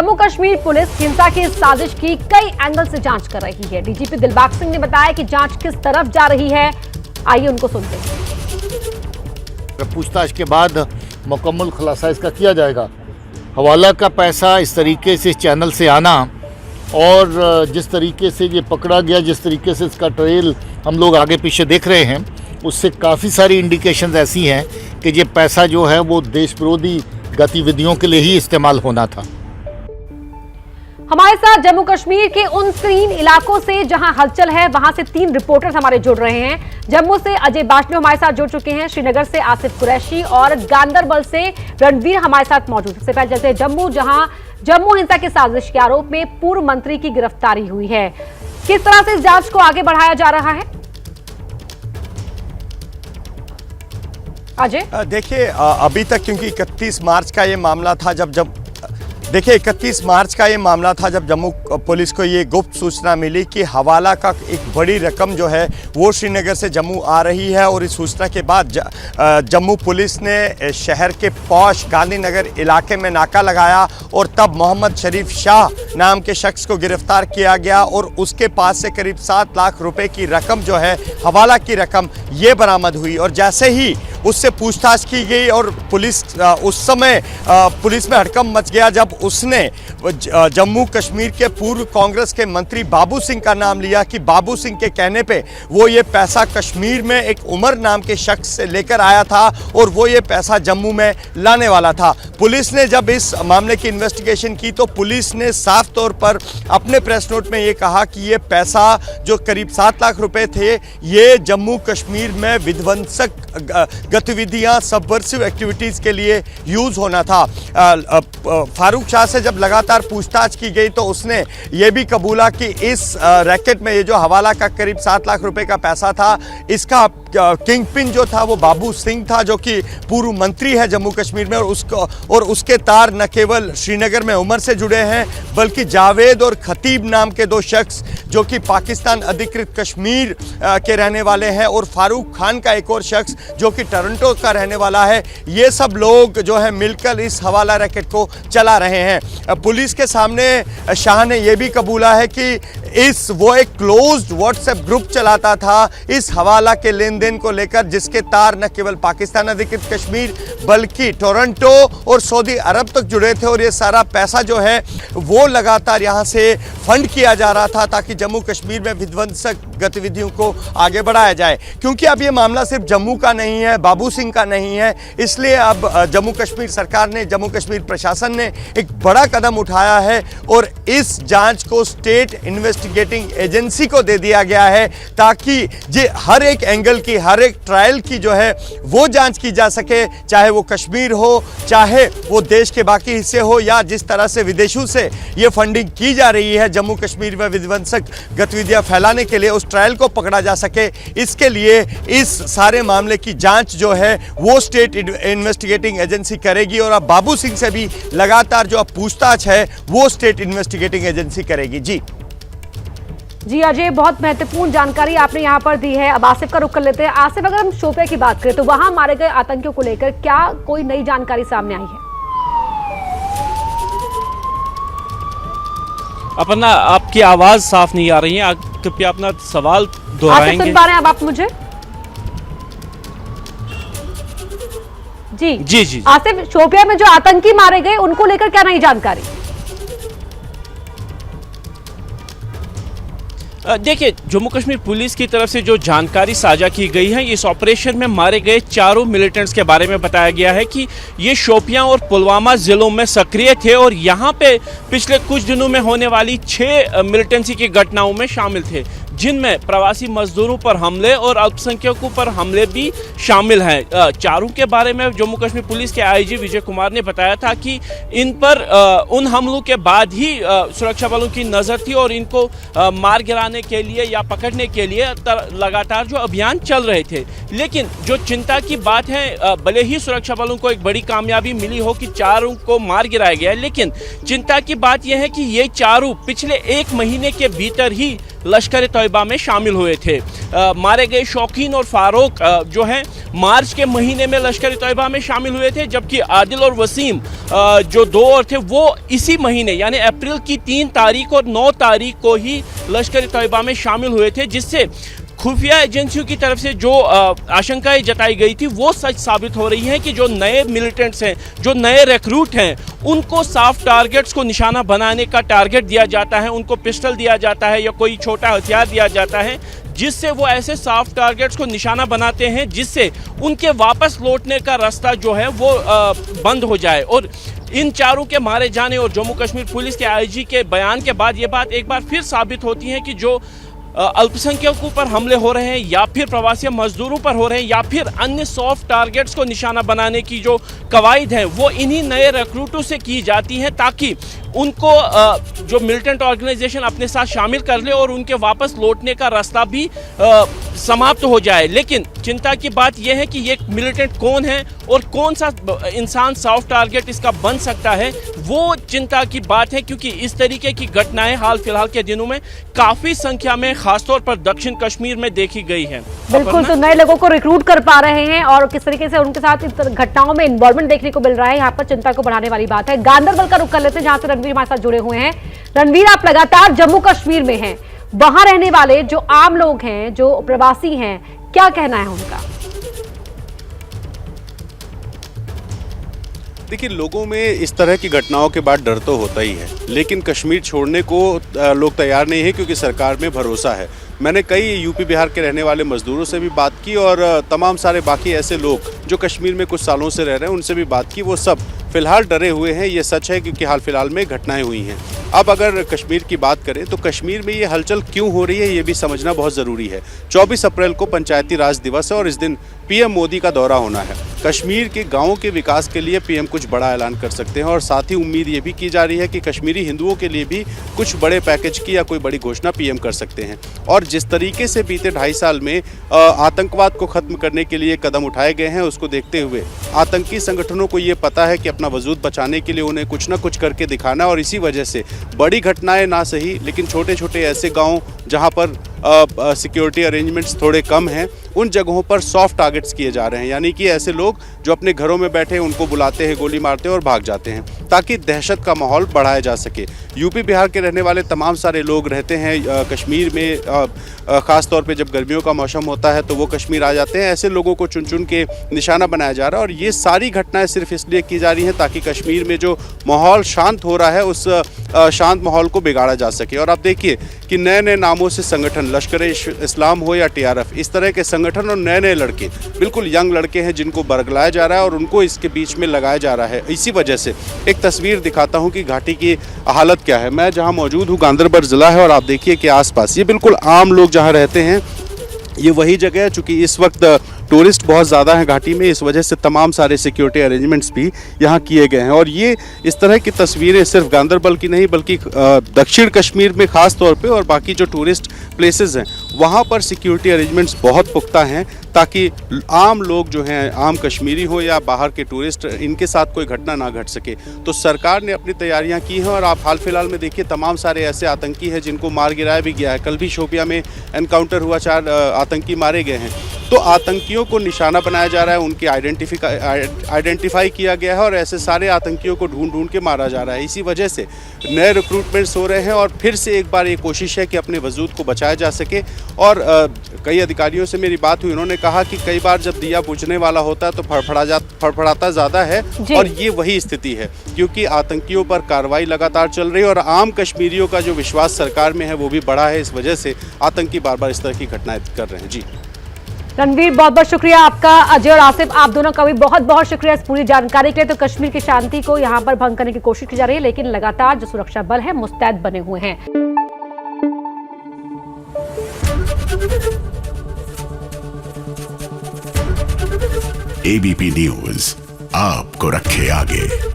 Jammu Kashmir police हिंसा की इस साजिश की कई एंगल से जांच कर रही है। डीजीपी दिलबाग सिंह ने बताया कि जांच किस तरफ जा रही है, आइए उनको सुनते हैं। पूछताछ के बाद मुकम्मल खुलासा इसका किया जाएगा। हवाला का पैसा इस तरीके से इस चैनल से आना और जिस तरीके से ये पकड़ा गया, जिस तरीके से इसका ट्रेल हम लोग आगे पीछे देख रहे हैं, उससे काफ़ी सारी इंडिकेशंस ऐसी हैं कि ये पैसा जो है वो देश विरोधी गतिविधियों के लिए ही इस्तेमाल होना था। हमारे साथ जम्मू कश्मीर के उन 3 इलाकों से जहां हलचल है, वहां से 3 रिपोर्टर्स हमारे जुड़ रहे हैं। जम्मू से अजय बाशनु हमारे साथ जुड़ चुके हैं, श्रीनगर से आसिफ कुरैशी और गांदरबल से रणवीर हमारे साथ मौजूद हैं। सबसे पहले चलते हैं जम्मू, जहां जम्मू हिंसा की साजिश के आरोप में पूर्व मंत्री की गिरफ्तारी हुई है। किस तरह से इस जांच को आगे बढ़ाया जा रहा है अजय? देखिए, अभी तक क्योंकि 31 मार्च का ये मामला था जब 31 मार्च का ये मामला था जब जम्मू पुलिस को ये गुप्त सूचना मिली कि हवाला का एक बड़ी रकम जो है वो श्रीनगर से जम्मू आ रही है। और इस सूचना के बाद जम्मू पुलिस ने शहर के पौश गांधीनगर इलाके में नाका लगाया और तब मोहम्मद शरीफ शाह नाम के शख्स को गिरफ्तार किया गया और उसके पास से करीब 7 लाख रुपए की रकम जो है हवाला की रकम ये बरामद हुई। और जैसे ही उससे पूछताछ की गई और पुलिस उस समय पुलिस में हड़कंप मच गया जब उसने जम्मू कश्मीर के पूर्व कांग्रेस के मंत्री बाबू सिंह का नाम लिया कि बाबू सिंह के कहने पे वो ये पैसा कश्मीर में एक उमर नाम के शख्स से लेकर आया था और वो ये पैसा जम्मू में लाने वाला था। पुलिस ने जब इस मामले की इन्वेस्टिगेशन की तो पुलिस ने साफ तौर पर अपने प्रेस नोट में ये कहा कि ये पैसा जो करीब 7 लाख रुपए थे ये जम्मू कश्मीर में विध्वंसक गतिविधियां, सबवर्सिव एक्टिविटीज़ के लिए यूज़ होना था। फारूक शाह से जब लगातार पूछताछ की गई तो उसने ये भी कबूला कि इस रैकेट में ये जो हवाला का करीब 7 लाख रुपए का पैसा था, इसका किंग पिन जो था वो बाबू सिंह था जो कि पूर्व मंत्री है जम्मू कश्मीर में। और उसके तार न केवल श्रीनगर में उमर से जुड़े हैं बल्कि जावेद और खतीब नाम के 2 शख्स जो कि पाकिस्तान अधिकृत कश्मीर के रहने वाले हैं और फारूक खान का एक और शख्स जो कि टोरंटो का रहने वाला है, ये सब लोग जो है मिलकर इस हवाला रैकेट को चला रहे हैं। पुलिस के सामने शाह ने यह भी कबूला है कि वो एक क्लोज्ड व्हाट्सएप ग्रुप चलाता था इस हवाला के लेन देन को लेकर, जिसके तार न केवल पाकिस्तान अधिकृत कश्मीर बल्कि टोरंटो और सऊदी अरब तक जुड़े थे। और ये सारा पैसा जो है वो लगातार यहाँ से फंड किया जा रहा था ताकि जम्मू कश्मीर में विध्वंसक गतिविधियों को आगे बढ़ाया जाए। क्योंकि अब ये मामला सिर्फ जम्मू का नहीं है, बाबू सिंह का नहीं है, इसलिए अब जम्मू कश्मीर सरकार ने, जम्मू कश्मीर प्रशासन ने एक बड़ा कदम उठाया है और इस जांच को स्टेट इन्वेस्टिगेटिंग एजेंसी को दे दिया गया है ताकि ये हर एक एंगल की, हर एक ट्रायल की जो है वो जांच की जा सके, चाहे वो कश्मीर हो, चाहे वो देश के बाकी हिस्से हो, या जिस तरह से विदेशों से ये फंडिंग की जा रही है जम्मू कश्मीर में विध्वंसक गतिविधियां फैलाने के लिए, उस ट्रायल को पकड़ा जा सके। इसके लिए इस सारे मामले की जांच जो है वो स्टेट इन्वेस्टिगेटिंग एजेंसी करेगी और अब बाबू सिंह से भी लगातार जो अब पूछताछ है वो स्टेट इन्वेस्टिगेटिंग एजेंसी करेगी। जी अजय, बहुत महत्वपूर्ण जानकारी आपने यहाँ पर दी है। अब आसिफ का रुख कर लेते हैं। आसिफ, अगर हम शोपियां की बात करें तो वहां मारे गए आतंकियों को लेकर क्या कोई नई जानकारी सामने आई है? अपना आपकी आवाज साफ नहीं आ रही है, कृपया अपना सवाल दोहराएंगे? सुन पा रहे हैं अब आप मुझे? जी जी जी। आसिफ, शोपियां में जो आतंकी मारे गए उनको लेकर क्या नई जानकारी? देखिए, जम्मू कश्मीर पुलिस की तरफ से जो जानकारी साझा की गई है, इस ऑपरेशन में मारे गए 4 मिलिटेंट्स के बारे में बताया गया है कि ये शोपियां और पुलवामा जिलों में सक्रिय थे और यहाँ पे पिछले कुछ दिनों में होने वाली 6 मिलिटेंसी की घटनाओं में शामिल थे, जिनमें प्रवासी मजदूरों पर हमले और अल्पसंख्यकों पर हमले भी शामिल हैं। चारों के बारे में जम्मू कश्मीर पुलिस के आईजी विजय कुमार ने बताया था कि इन पर उन हमलों के बाद ही सुरक्षा बलों की नज़र थी और इनको मार गिराने के लिए या पकड़ने के लिए लगातार जो अभियान चल रहे थे। लेकिन जो चिंता की बात है, भले ही सुरक्षा बलों को एक बड़ी कामयाबी मिली हो कि चारों को मार गिराया गया, लेकिन चिंता की बात यह है कि ये चारों पिछले 1 महीने के भीतर ही लश्कर तैयबा में शामिल हुए थे। मारे गए शौकीन और फारूक जो है मार्च के महीने में लश्कर तैयबा में शामिल हुए थे, जबकि आदिल और वसीम जो दो और थे वो इसी महीने यानी अप्रैल की 3 तारीख और 9 तारीख को ही लश्कर तैयबा में शामिल हुए थे, जिससे खुफिया एजेंसियों की तरफ से जो आशंकाएं जताई गई थी वो सच साबित हो रही है कि जो नए मिलिटेंट्स हैं, जो नए रिक्रूट हैं, उनको सॉफ्ट टारगेट्स को निशाना बनाने का टारगेट दिया जाता है, उनको पिस्टल दिया जाता है या कोई छोटा हथियार दिया जाता है, जिससे वो ऐसे सॉफ्ट टारगेट्स को निशाना बनाते हैं जिससे उनके वापस लौटने का रास्ता जो है वो बंद हो जाए। और इन चारों के मारे जाने और जम्मू कश्मीर पुलिस के आईजी के बयान के बाद ये बात एक बार फिर साबित होती है कि जो अल्पसंख्यकों पर हमले हो रहे हैं या फिर प्रवासी मजदूरों पर हो रहे हैं या फिर अन्य सॉफ्ट टारगेट्स को निशाना बनाने की जो कवायद है वो इन्हीं नए रिक्रूटों से की जाती हैं, ताकि उनको जो मिलिटेंट ऑर्गेनाइजेशन अपने साथ शामिल कर ले और उनके वापस लौटने का रास्ता भी समाप्त हो जाए। लेकिन चिंता की बात यह है कि ये मिलिटेंट कौन है और कौन सा इंसान सॉफ्ट टारगेट इसका बन सकता है, वो चिंता की बात है, क्योंकि इस तरीके की घटनाएं हाल फिलहाल के दिनों में काफ़ी संख्या में खासतौर पर दक्षिण कश्मीर में देखी गई है। बिल्कुल, तो नए लोगों को रिक्रूट कर पा रहे हैं और किस तरीके से उनके साथ इस घटनाओं में इन्वॉल्वमेंट देखने को मिल रहा है, यहाँ पर चिंता को बढ़ाने वाली बात है। गांदरबल का रुख कर लेते हैं जहां से रणवीर हमारे साथ जुड़े हुए हैं। रणवीर, आप लगातार जम्मू कश्मीर में हैं, वहां रहने वाले जो आम लोग हैं, जो प्रवासी हैं, क्या कहना है उनका? देखिए, लोगों में इस तरह की घटनाओं के बाद डर तो होता ही है, लेकिन कश्मीर छोड़ने को लोग तैयार नहीं है क्योंकि सरकार में भरोसा है। मैंने कई यूपी बिहार के रहने वाले मजदूरों से भी बात की और तमाम सारे बाकी ऐसे लोग जो कश्मीर में कुछ सालों से रह रहे हैं उनसे भी बात की। वो सब फिलहाल डरे हुए हैं, ये सच है, क्योंकि हाल फिलहाल में घटनाएं हुई हैं। अब अगर कश्मीर की बात करें तो कश्मीर में ये हलचल क्यों हो रही है ये भी समझना बहुत ज़रूरी है। 24 अप्रैल को पंचायती राज दिवस है और इस दिन पीएम मोदी का दौरा होना है। कश्मीर के गांवों के विकास के लिए पीएम कुछ बड़ा ऐलान कर सकते हैं और साथ ही उम्मीद ये भी की जा रही है कि कश्मीरी हिंदुओं के लिए भी कुछ बड़े पैकेज की या कोई बड़ी घोषणा पीएम कर सकते हैं। और जिस तरीके से बीते 2.5 साल में आतंकवाद को ख़त्म करने के लिए कदम उठाए गए हैं, उसको देखते हुए आतंकी संगठनों को ये पता है कि अपना वजूद बचाने के लिए उन्हें कुछ ना कुछ करके दिखाना, और इसी वजह से बड़ी घटनाएं ना सही लेकिन छोटे छोटे ऐसे गाँव जहाँ पर सिक्योरिटी अरेंजमेंट्स थोड़े कम हैं, उन जगहों पर सॉफ्ट टारगेट्स किए जा रहे हैं। यानी कि ऐसे लोग जो अपने घरों में बैठे हैं उनको बुलाते हैं, गोली मारते हैं और भाग जाते हैं, ताकि दहशत का माहौल बढ़ाया जा सके। यूपी बिहार के रहने वाले तमाम सारे लोग रहते हैं कश्मीर में, ख़ास तौर पे जब गर्मियों का मौसम होता है तो वो कश्मीर आ जाते हैं। ऐसे लोगों को चुन चुन के निशाना बनाया जा रहा है और ये सारी घटनाएं सिर्फ इसलिए की जा रही हैं ताकि कश्मीर में जो माहौल शांत हो रहा है उस शांत माहौल को बिगाड़ा जा सके। और आप देखिए कि नए नए नामों से संगठन, लश्कर इस्लाम हो या TRF, इस तरह के संगठन और नए नए लड़के, बिल्कुल यंग लड़के हैं जिनको बरगलाया जा रहा है और उनको इसके बीच में लगाया जा रहा है। इसी वजह से एक तस्वीर दिखाता हूं कि घाटी की हालत क्या है। मैं जहां मौजूद हूं गांदरबल ज़िला है और आप देखिए कि आसपास ये बिल्कुल आम लोग जहां रहते हैं ये वही जगह है। चूँकि इस वक्त टूरिस्ट बहुत ज़्यादा हैं घाटी में, इस वजह से तमाम सारे सिक्योरिटी अरेंजमेंट्स भी यहाँ किए गए हैं। और ये इस तरह की तस्वीरें सिर्फ गांदरबल की नहीं बल्कि दक्षिण कश्मीर में ख़ास तौर पे और बाकी जो टूरिस्ट प्लेसेस हैं वहाँ पर सिक्योरिटी अरेंजमेंट्स बहुत पुख्ता हैं ताकि आम लोग जो हैं, आम कश्मीरी हो या बाहर के टूरिस्ट, इनके साथ कोई घटना ना घट सके। तो सरकार ने अपनी तैयारियां की हैं और आप हाल फिलहाल में देखिए तमाम सारे ऐसे आतंकी हैं जिनको मार गिराया भी गया है। कल भी शोपिया में एनकाउंटर हुआ, 4 आतंकी मारे गए हैं। तो आतंकियों को निशाना बनाया जा रहा है, उनके आइडेंटिफाई किया गया है और ऐसे सारे आतंकियों को ढूंढ ढूंढ के मारा जा रहा है। इसी वजह से नए रिक्रूटमेंट्स हो रहे हैं और फिर से एक बार ये कोशिश है कि अपने वजूद को बचाया जा सके। और कई अधिकारियों से मेरी बात हुई, उन्होंने कहा कि कई बार जब दिया बुझने वाला होता है तो फड़फड़ाता ज़्यादा है और ये वही स्थिति है क्योंकि आतंकियों पर कार्रवाई लगातार चल रही है और आम कश्मीरियों का जो विश्वास सरकार में है वो भी बढ़ा है। इस वजह से आतंकी बार बार इस तरह की घटनाएं कर रहे हैं। जी रणवीर, बहुत बहुत शुक्रिया आपका। अजय और आसिफ, आप दोनों का भी बहुत बहुत शुक्रिया इस पूरी जानकारी के लिए। तो कश्मीर की शांति को यहाँ पर भंग करने की कोशिश की जा रही है, लेकिन लगातार जो सुरक्षा बल है मुस्तैद बने हुए हैं। ABP न्यूज आपको रखे आगे।